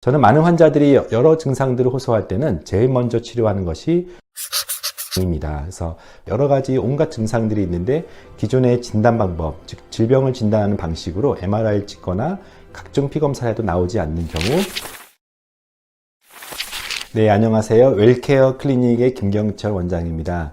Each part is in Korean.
저는 많은 환자들이 여러 증상들을 호소할 때는 제일 먼저 치료하는 것이 입니다. 그래서 여러 가지 온갖 증상들이 있는데 기존의 진단 방법, 즉 질병을 진단하는 방식으로 MRI를 찍거나 각종 피검사를 해도 나오지 않는 경우. 네, 안녕하세요. 웰케어 클리닉의 김경철 원장입니다.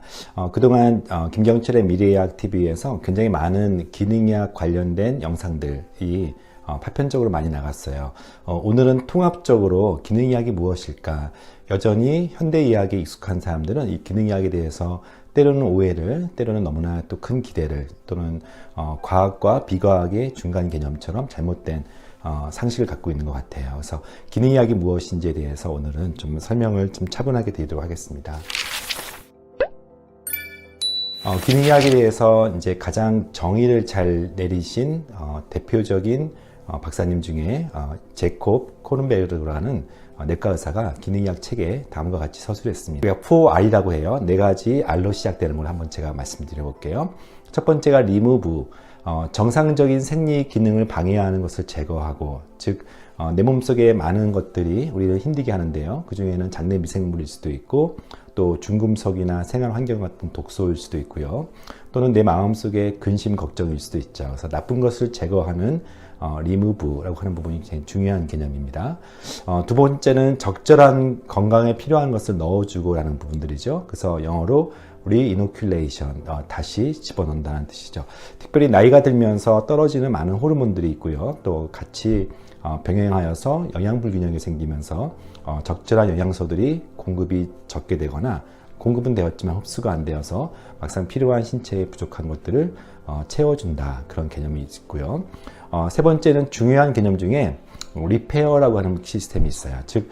그동안 김경철의 미래의학 TV에서 굉장히 많은 기능의학 관련된 영상들이 파편적으로 많이 나갔어요. 오늘은 통합적으로 기능의학이 무엇일까? 여전히 현대의학에 익숙한 사람들은 이 기능의학에 대해서 때로는 오해를, 때로는 너무나 또 큰 기대를, 또는 과학과 비과학의 중간 개념처럼 잘못된 상식을 갖고 있는 것 같아요. 그래서 기능의학이 무엇인지에 대해서 오늘은 좀 설명을 좀 차분하게 드리도록 하겠습니다. 기능의학에 대해서 이제 가장 정의를 잘 내리신 대표적인 박사님 중에 제콥 코른베르그라는 내과 의사가 기능의학 책에 다음과 같이 서술을 했습니다. 우리가 4R이라고 해요. 네 가지 R로 시작되는 걸 한번 제가 말씀드려 볼게요. 첫 번째가 remove, 정상적인 생리 기능을 방해하는 것을 제거하고, 즉 내 몸속에 많은 것들이 우리를 힘들게 하는데요. 그 중에는 장내 미생물일 수도 있고, 또 중금속이나 생활 환경 같은 독소일 수도 있고요. 또는 내 마음속에 근심 걱정일 수도 있죠. 그래서 나쁜 것을 제거하는 remove라고 하는 부분이 굉장히 중요한 개념입니다. 두 번째는 적절한 건강에 필요한 것을 넣어주고 라는 부분들이죠. 그래서 영어로 re-inoculation, 다시 집어넣는다는 뜻이죠. 특별히 나이가 들면서 떨어지는 많은 호르몬들이 있고요. 또 같이 병행하여서 영양불균형이 생기면서 적절한 영양소들이 공급이 적게 되거나 공급은 되었지만 흡수가 안 되어서 막상 필요한 신체에 부족한 것들을 채워준다, 그런 개념이 있고요. 세 번째는 중요한 개념 중에 리페어라고 하는 시스템이 있어요. 즉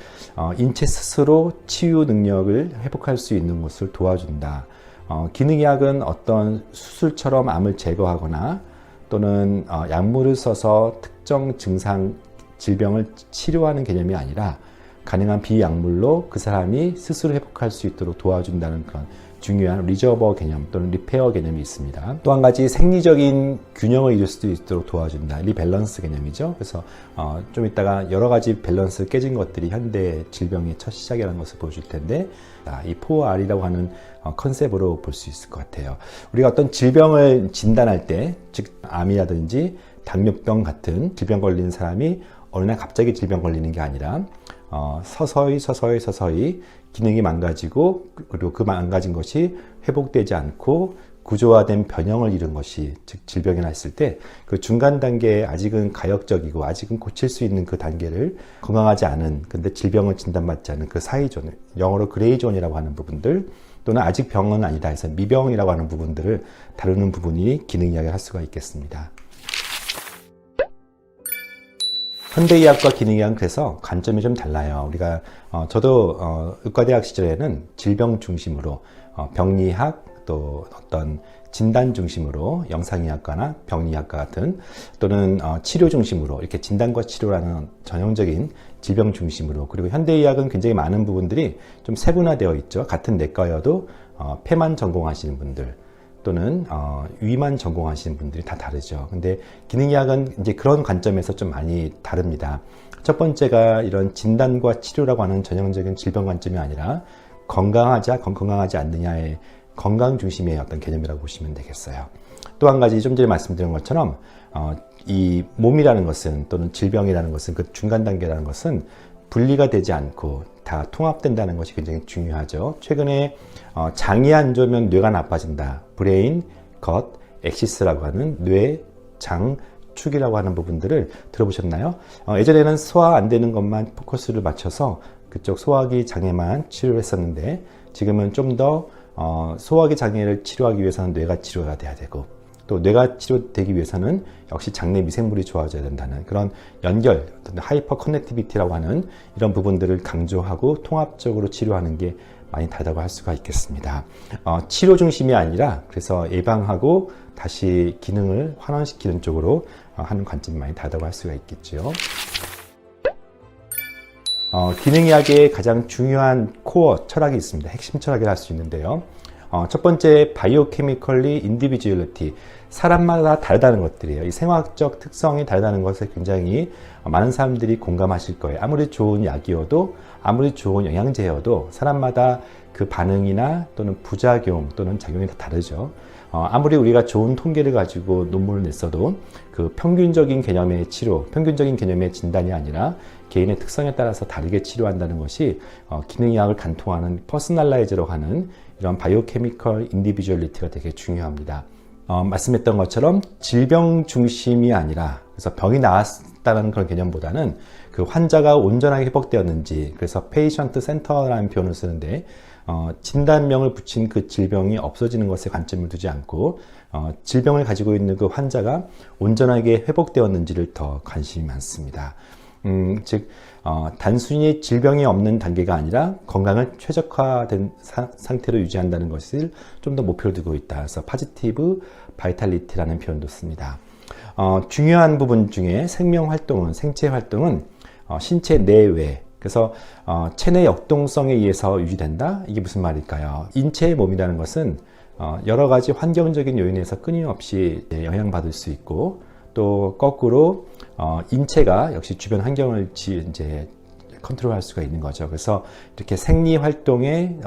인체 스스로 치유 능력을 회복할 수 있는 것을 도와준다. 기능의학은 어떤 수술처럼 암을 제거하거나 또는 약물을 써서 특정 증상, 질병을 치료하는 개념이 아니라 가능한 비약물로 그 사람이 스스로 회복할 수 있도록 도와준다는 그런 중요한 리저버 개념 또는 리페어 개념이 있습니다. 또 한 가지 생리적인 균형을 이룰 수도 있도록 도와준다. 리밸런스 개념이죠. 그래서 좀 이따가 여러 가지 밸런스 깨진 것들이 현대 질병의 첫 시작이라는 것을 보여줄 텐데, 이 4R이라고 하는 컨셉으로 볼 수 있을 것 같아요. 우리가 어떤 질병을 진단할 때, 즉 암이라든지 당뇨병 같은 질병 걸리는 사람이 어느 날 갑자기 질병 걸리는 게 아니라 서서히 기능이 망가지고, 그리고 그 망가진 것이 회복되지 않고 구조화된 변형을 이룬 것이, 즉 질병이 났을 때 그 중간 단계에 아직은 가역적이고 아직은 고칠 수 있는 그 단계를 건강하지 않은, 근데 질병을 진단받지 않은 그 사이존, 영어로 그레이존이라고 하는 부분들, 또는 아직 병은 아니다 해서 미병이라고 하는 부분들을 다루는 부분이 기능의학을 할 수가 있겠습니다. 현대의학과 기능의학은 그래서 관점이 좀 달라요. 우리가 저도 의과대학 시절에는 질병 중심으로 병리학, 또 어떤 진단 중심으로 영상의학과나 병리학과 같은, 또는 치료 중심으로 이렇게 진단과 치료라는 전형적인 질병 중심으로, 그리고 현대의학은 굉장히 많은 부분들이 좀 세분화되어 있죠. 같은 내과여도 폐만 전공하시는 분들 또는 위만 전공하시는 분들이 다 다르죠. 근데 기능의학은 이제 그런 관점에서 좀 많이 다릅니다. 첫 번째가 이런 진단과 치료라고 하는 전형적인 질병 관점이 아니라 건강하지 않느냐의 건강 중심의 어떤 개념이라고 보시면 되겠어요. 또 한 가지 좀 전에 말씀드린 것처럼 이 몸이라는 것은, 또는 질병이라는 것은, 그 중간 단계라는 것은 분리가 되지 않고 다 통합된다는 것이 굉장히 중요하죠. 최근에 장이 안 좋으면 뇌가 나빠진다. 브레인, 것, 엑시스라고 하는 뇌, 장, 축이라고 하는 부분들을 들어보셨나요? 예전에는 소화 안 되는 것만 포커스를 맞춰서 그쪽 소화기 장애만 치료를 했었는데, 지금은 좀 더 소화기 장애를 치료하기 위해서는 뇌가 치료가 돼야 되고, 또 뇌가 치료되기 위해서는 역시 장내 미생물이 좋아져야 된다는 그런 연결, 하이퍼 커넥티비티라고 하는 이런 부분들을 강조하고 통합적으로 치료하는 게 많이 다르다고 할 수가 있겠습니다. 치료 중심이 아니라 그래서 예방하고 다시 기능을 환원시키는 쪽으로 하는 관점이 많이 다르다고 할 수가 있겠죠. 기능의학의 가장 중요한 코어 철학이 있습니다. 핵심 철학이라 할 수 있는데요. 첫 번째 바이오케미컬리 인디비주얼리티, 사람마다 다르다는 것들이에요. 이 생화학적 특성이 다르다는 것에 굉장히 많은 사람들이 공감하실 거예요. 아무리 좋은 약이어도, 아무리 좋은 영양제여도 사람마다 그 반응이나 또는 부작용 또는 작용이 다 다르죠. 아무리 우리가 좋은 통계를 가지고 논문을 냈어도 그 평균적인 개념의 치료, 평균적인 개념의 진단이 아니라 개인의 특성에 따라서 다르게 치료한다는 것이 기능의학을 관통하는 퍼스널라이즈로 하는 이런 바이오케미컬 인디비주얼리티가 되게 중요합니다. 말씀했던 것처럼 질병 중심이 아니라, 그래서 병이 나았다는 그런 개념보다는 그 환자가 온전하게 회복되었는지, 그래서 페이션트 센터라는 표현을 쓰는데 진단명을 붙인 그 질병이 없어지는 것에 관점을 두지 않고 질병을 가지고 있는 그 환자가 온전하게 회복되었는지를 더 관심이 많습니다. 즉 단순히 질병이 없는 단계가 아니라 건강을 최적화된 상태로 유지한다는 것을 좀 더 목표로 두고 있다. 그래서 파지티브 바이탈리티라는 표현도 씁니다. 중요한 부분 중에 생명활동은, 생체활동은 신체 내외, 그래서 체내 역동성에 의해서 유지된다? 이게 무슨 말일까요? 인체의 몸이라는 것은 여러 가지 환경적인 요인에서 끊임없이 영향받을 수 있고, 또 거꾸로 인체가 역시 주변 환경을 이제 컨트롤할 수가 있는 거죠. 그래서 이렇게 생리 활동에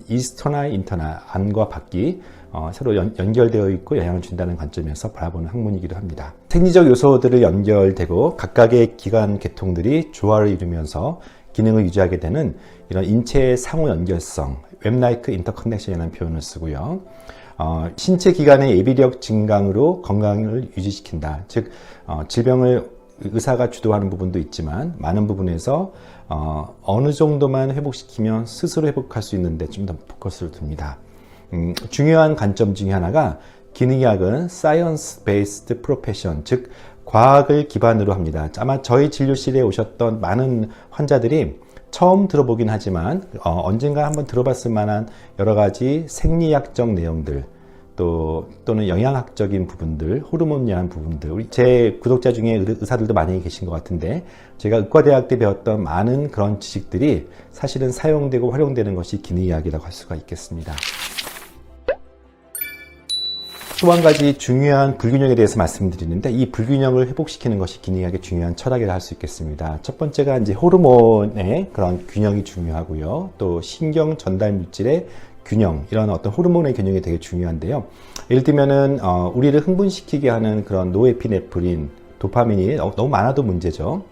이스터나 인터나, 안과 밖이 서로 연결되어 있고 영향을 준다는 관점에서 바라보는 학문이기도 합니다. 생리적 요소들을 연결되고 각각의 기관 계통들이 조화를 이루면서 기능을 유지하게 되는 이런 인체의 상호 연결성, 웹라이크 인터커넥션이라는 표현을 쓰고요. 신체 기관의 예비력 증강으로 건강을 유지시킨다. 즉 질병을 의사가 주도하는 부분도 있지만 많은 부분에서 어느 정도만 회복시키면 스스로 회복할 수 있는데 좀 더 포커스를 둡니다. 중요한 관점 중에 하나가 기능의학은 Science-Based Profession, 즉 과학을 기반으로 합니다. 아마 저희 진료실에 오셨던 많은 환자들이 처음 들어보긴 하지만 언젠가 한번 들어봤을 만한 여러 가지 생리학적 내용들, 또는 영양학적인 부분들, 호르몬이라는 부분들, 우리 제 구독자 중에 의사들도 많이 계신 것 같은데, 제가 의과대학 때 배웠던 많은 그런 지식들이 사실은 사용되고 활용되는 것이 기능의학이라고 할 수가 있겠습니다. 또 한 가지 중요한 불균형에 대해서 말씀드리는데, 이 불균형을 회복시키는 것이 기능의학의 중요한 철학이라 할 수 있겠습니다. 첫 번째가 이제 호르몬의 그런 균형이 중요하고요. 또 신경 전달 물질의 균형, 이런 어떤 호르몬의 균형이 되게 중요한데요. 예를 들면은 우리를 흥분시키게 하는 그런 노에피네프린, 도파민이 너무 많아도 문제죠.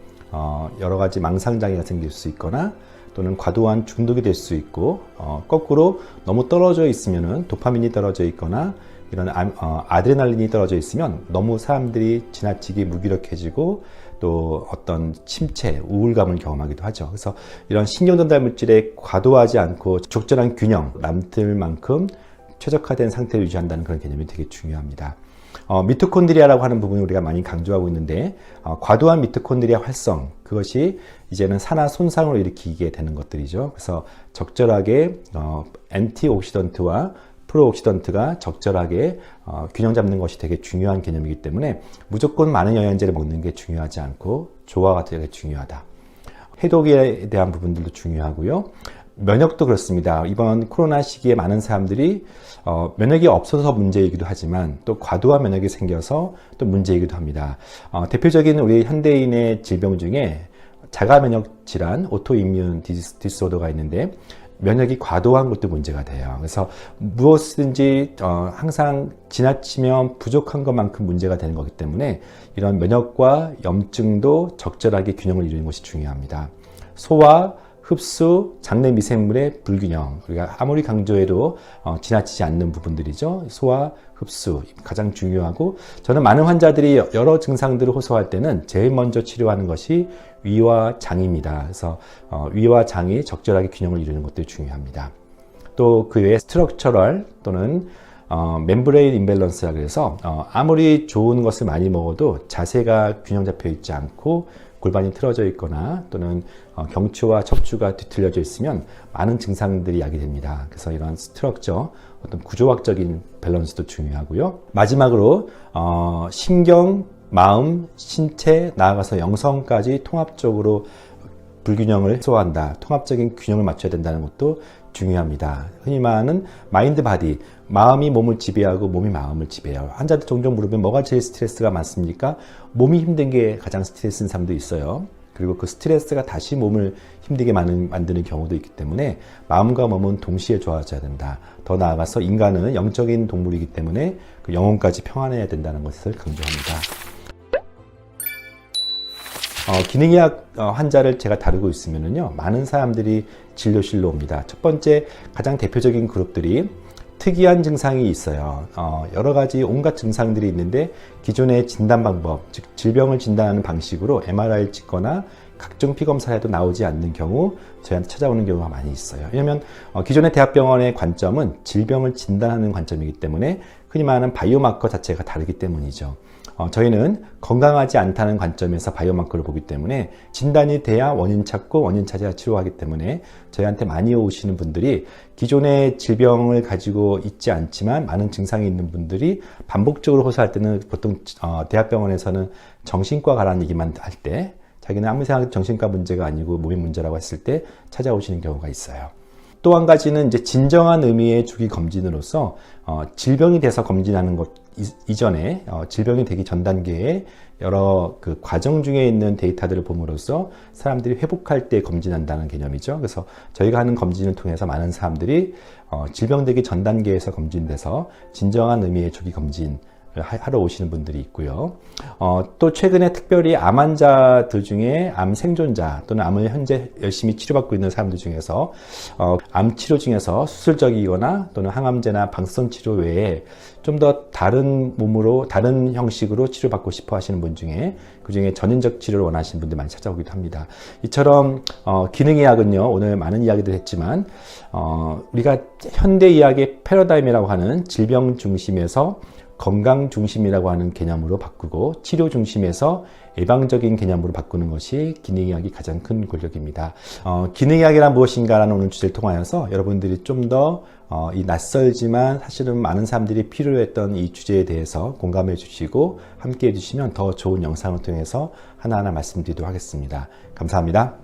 여러 가지 망상장애가 생길 수 있거나 또는 과도한 중독이 될 수 있고, 거꾸로 너무 떨어져 있으면은 도파민이 떨어져 있거나 이런 아드레날린이 떨어져 있으면 너무 사람들이 지나치게 무기력해지고 또 어떤 침체, 우울감을 경험하기도 하죠. 그래서 이런 신경전달 물질에 과도하지 않고 적절한 균형, 남들만큼 최적화된 상태를 유지한다는 그런 개념이 되게 중요합니다. 미토콘드리아라고 하는 부분을 우리가 많이 강조하고 있는데, 과도한 미토콘드리아 활성, 그것이 이제는 산화 손상을 일으키게 되는 것들이죠. 그래서 적절하게 엔티옥시던트와 프로옥시던트가 적절하게 균형 잡는 것이 되게 중요한 개념이기 때문에 무조건 많은 영양제를 먹는 게 중요하지 않고 조화가 되게 중요하다. 해독에 대한 부분들도 중요하고요. 면역도 그렇습니다. 이번 코로나 시기에 많은 사람들이 면역이 없어서 문제이기도 하지만 또 과도한 면역이 생겨서 또 문제이기도 합니다. 대표적인 우리 현대인의 질병 중에 자가 면역 질환, 오토이뮨 디스오더가 있는데, 면역이 과도한 것도 문제가 돼요. 그래서 무엇이든지 항상 지나치면 부족한 것만큼 문제가 되는 거기 때문에 이런 면역과 염증도 적절하게 균형을 이루는 것이 중요합니다. 소화, 흡수, 장내 미생물의 불균형, 우리가 아무리 강조해도 지나치지 않는 부분들이죠. 소화, 흡수 가장 중요하고, 저는 많은 환자들이 여러 증상들을 호소할 때는 제일 먼저 치료하는 것이 위와 장입니다. 그래서 위와 장이 적절하게 균형을 이루는 것도 중요합니다. 또 그 외에 스트럭처럴 또는 멤브레인 임밸런스라 그래서 아무리 좋은 것을 많이 먹어도 자세가 균형 잡혀 있지 않고 골반이 틀어져 있거나 또는 경추와 척추가 뒤틀려져 있으면 많은 증상들이 야기됩니다. 그래서 이런 스트럭처, 어떤 구조학적인 밸런스도 중요하고요. 마지막으로 신경, 마음, 신체, 나아가서 영성까지 통합적으로 불균형을 해소한다, 통합적인 균형을 맞춰야 된다는 것도 중요합니다. 흔히 말하는 마인드 바디, 마음이 몸을 지배하고 몸이 마음을 지배해요. 환자들 종종 물으면 뭐가 제일 스트레스가 많습니까? 몸이 힘든 게 가장 스트레스인 사람도 있어요. 그리고 그 스트레스가 다시 몸을 힘들게 만드는 경우도 있기 때문에 마음과 몸은 동시에 좋아져야 된다. 더 나아가서 인간은 영적인 동물이기 때문에 그 영혼까지 평안해야 된다는 것을 강조합니다. 기능의학 환자를 제가 다루고 있으면요, 많은 사람들이 진료실로 옵니다. 첫 번째 가장 대표적인 그룹들이 특이한 증상이 있어요. 여러 가지 온갖 증상들이 있는데 기존의 진단 방법, 즉 질병을 진단하는 방식으로 MRI를 찍거나 각종 피검사를 해도 나오지 않는 경우 저희한테 찾아오는 경우가 많이 있어요. 왜냐하면 기존의 대학병원의 관점은 질병을 진단하는 관점이기 때문에 흔히 말하는 바이오마커 자체가 다르기 때문이죠. 저희는 건강하지 않다는 관점에서 바이오마커를 보기 때문에 진단이 돼야 원인 찾고 원인 찾아야 치료하기 때문에 저희한테 많이 오시는 분들이 기존의 질병을 가지고 있지 않지만 많은 증상이 있는 분들이 반복적으로 호소할 때는 보통 대학병원에서는 정신과 가라는 얘기만 할 때 자기는 아무 생각해도 정신과 문제가 아니고 몸의 문제라고 했을 때 찾아오시는 경우가 있어요. 또 한 가지는 이제 진정한 의미의 주기 검진으로서 질병이 돼서 검진하는 것 이전에 질병이 되기 전 단계에 여러 그 과정 중에 있는 데이터들을 봄으로써 사람들이 회복할 때 검진한다는 개념이죠. 그래서 저희가 하는 검진을 통해서 많은 사람들이 질병되기 전 단계에서 검진돼서 진정한 의미의 주기 검진 하러 오시는 분들이 있고요. 또 최근에 특별히 암 환자들 중에 암 생존자 또는 암을 현재 열심히 치료받고 있는 사람들 중에서 암 치료 중에서 수술적이거나 또는 항암제나 방사선 치료 외에 좀 더 다른 몸으로 다른 형식으로 치료받고 싶어 하시는 분 중에 그중에 전인적 치료를 원하시는 분들 많이 찾아오기도 합니다. 이처럼 기능의학은요, 오늘 많은 이야기들 했지만 우리가 현대의학의 패러다임이라고 하는 질병 중심에서 건강 중심이라고 하는 개념으로 바꾸고 치료 중심에서 예방적인 개념으로 바꾸는 것이 기능의학이 가장 큰 권력입니다. 기능의학이란 무엇인가라는 오늘 주제를 통하여서 여러분들이 좀 더 이 낯설지만 사실은 많은 사람들이 필요했던 이 주제에 대해서 공감해 주시고 함께 해 주시면 더 좋은 영상을 통해서 하나하나 말씀드리도록 하겠습니다. 감사합니다.